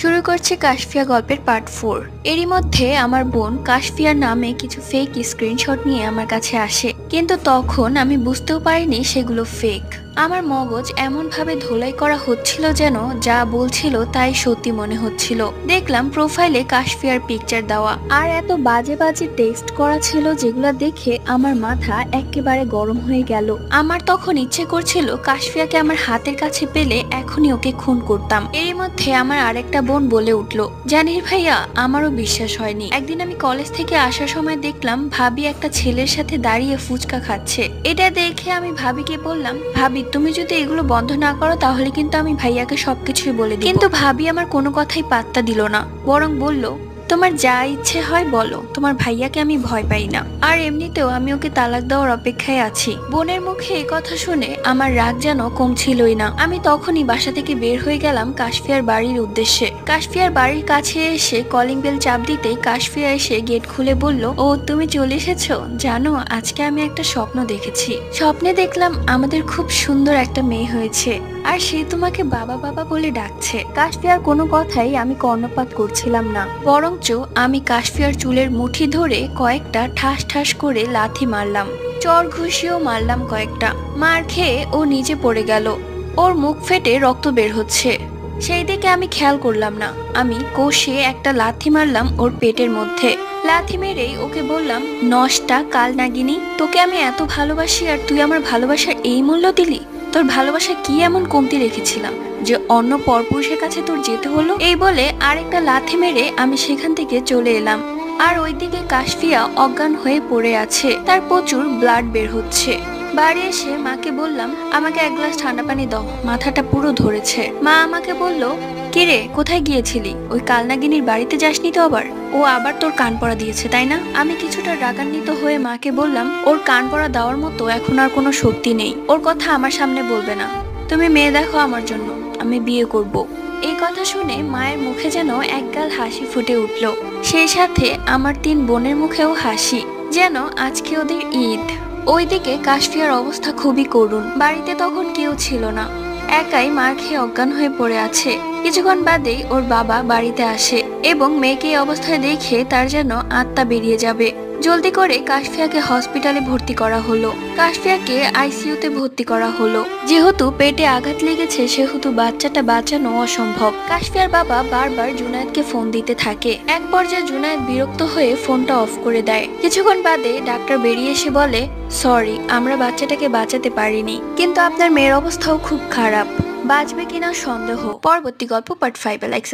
শুরু করছে কাশফিয়া গল্পের পার্ট 4। এরই মধ্যে আমার বোন কাশফিয়ার নামে কিছু ফেক স্ক্রিনশট নিয়ে আমার কাছে আসে, কিন্তু তখন আমি বুঝতেও পারিনি সেগুলো ফেক। আমার মগজ এমন ভাবে ধোলাই করা হচ্ছিল যেন যা বলছিল তাই সত্যি মনে হচ্ছিল। দেখলাম প্রোফাইলে কাশফিয়ার পিকচার দেওয়া, আর এত বাজে বাজে টেক্সট করা ছিল যেগুলো দেখে আমার মাথা একেবারে গরম হয়ে গেল। আমার তখন ইচ্ছে করছিল কাশফিয়াকে আমার হাতের কাছে পেলে এখনই ওকে খুন করতাম। এরই মধ্যে আমার আরেকটা বোন বলে উঠলো, জানিস ভাইয়া, আমারও বিশ্বাস হয়নি। একদিন আমি কলেজ থেকে আসার সময় দেখলাম ভাবি একটা ছেলের সাথে দাঁড়িয়ে ফুচকা খাচ্ছে। এটা দেখে আমি ভাবিকে বললাম, ভাবি তুমি যদি এগুলো বন্ধ না করো তাহলে কিন্তু আমি ভাইয়াকে সবকিছুই বলে দিই। কিন্তু ভাবি আমার কোনো কথাই পাত্তা দিল না, বরং বলল, তোমার যা ইচ্ছে হয় বলো, তোমার ভাইয়াকে আমি ভয় পাই না, আর এমনিতেও আমি ওকে তালাক দেওয়ার অপেক্ষায় আছি। বোনের মুখে এই কথা শুনে আমার রাগ যেন কমছিলই না। আমি তখনই বাসা থেকে বের হয়ে গেলাম কাশফিয়ার বাড়ির উদ্দেশ্যে। কাশফিয়ার বাড়ির কাছে এসে কলিং বেল চাপ দিতেই কাশফিয়া এসে গেট খুলে বলল, ও তুমি চলে এসেছো। জানো, আজকে আমি একটা স্বপ্ন দেখেছি। স্বপ্নে দেখলাম আমাদের খুব সুন্দর একটা মেয়ে হয়েছে, আর সে তোমাকে বাবা বাবা বলে ডাকছে। কাশফিয়ার কোনো কথাই আমি কর্ণপাত করছিলাম না, বরঞ্চ আমি কাশফিয়ার চুলের মুঠি ধরে কয়েকটা ঠাস ঠাস করে লাথি মারলাম, চর ঘুষিও মারলাম কয়েকটা। মার খেয়ে ও নিচে পড়ে গেল, ওর মুখ ফেটে রক্ত বের হচ্ছে। সেই দিকে আমি খেয়াল করলাম না, আমি কষিয়ে একটা লাথি মারলাম ওর পেটের মধ্যে। লাথি মেরেই ওকে বললাম, নষ্টা কাল নাগিনী, তোকে আমি এত ভালোবাসি আর তুই আমার ভালোবাসার এই মূল্য দিলি? তোর ভালোবাসা কি এমন কমতি রেখেছিলাম যে অন্য পরপুরুষের কাছে তোর যেতে হলো? এই বলে আরেকটা লাথি মেরে আমি সেখান থেকে চলে এলাম। আর ওইদিকে কাশফিয়া অজ্ঞান হয়ে পড়ে আছে, তার প্রচুর ব্লাড বের হচ্ছে। বাড়ি এসে মাকে বললাম, আমাকে এক গ্লাস ঠান্ডা পানি দাও, মাথাটা পুরো ধরেছে। মা আমাকে বলল, কিরে কোথায় গিয়েছিলি? ওই কালনাগিনীর বাড়িতে যাসনি তো আবার? ও আবার তোর কান পড়া দিয়েছে তাই না? আমি কিছুটা রাগান্বিত হয়ে মাকে বললাম, ওর কান পড়া দেওয়ার মতো এখন আর কোনো শক্তি নেই, ওর কথা আমার সামনে বলবে না। তুমি মেয়ে দেখো আমার জন্য, আমি বিয়ে করব। এই কথা শুনে মায়ের মুখে যেন একগাল হাসি ফুটে উঠল, সেই সাথে আমার 3 বোনের মুখেও হাসি, যেন আজকে ওদের ঈদ। ওইদিকে কাশফিয়ার অবস্থা খুবই করুণ। বাড়িতে তখন কেউ ছিল না, একাই মার খেয়ে অজ্ঞান হয়ে পড়ে আছে। কিছুক্ষণ বাদেই ওর বাবা বাড়িতে আসে এবং মেয়েকে এই অবস্থায় দেখে তার যেন আত্মা বেরিয়ে যাবে। জলদি করে কাশফিয়াকে হসপিটালে ভর্তি করা হলো। কাশফিয়াকে আইসিইউতে ভর্তি করা হলো। যেহেতু পেটে আঘাত লেগেছে সেহেতু বাচ্চাটা বাঁচানো অসম্ভব। কাশফিয়ার বাবা বারবার জুনায়েদকে ফোন দিতে থাকে। এক পর্যায়ে জুনায়েদ বিরক্ত হয়ে ফোনটা অফ করে দেয়। কিছুক্ষণ বাদে ডাক্তার বেরিয়ে এসে বলে, সরি, আমরা বাচ্চাটাকে বাঁচাতে পারিনি, কিন্তু আপনার মেয়ের অবস্থাও খুব খারাপ, বাঁচবে কিনা সন্দেহ। পরবর্তী গল্প পার্ট 5 লাইক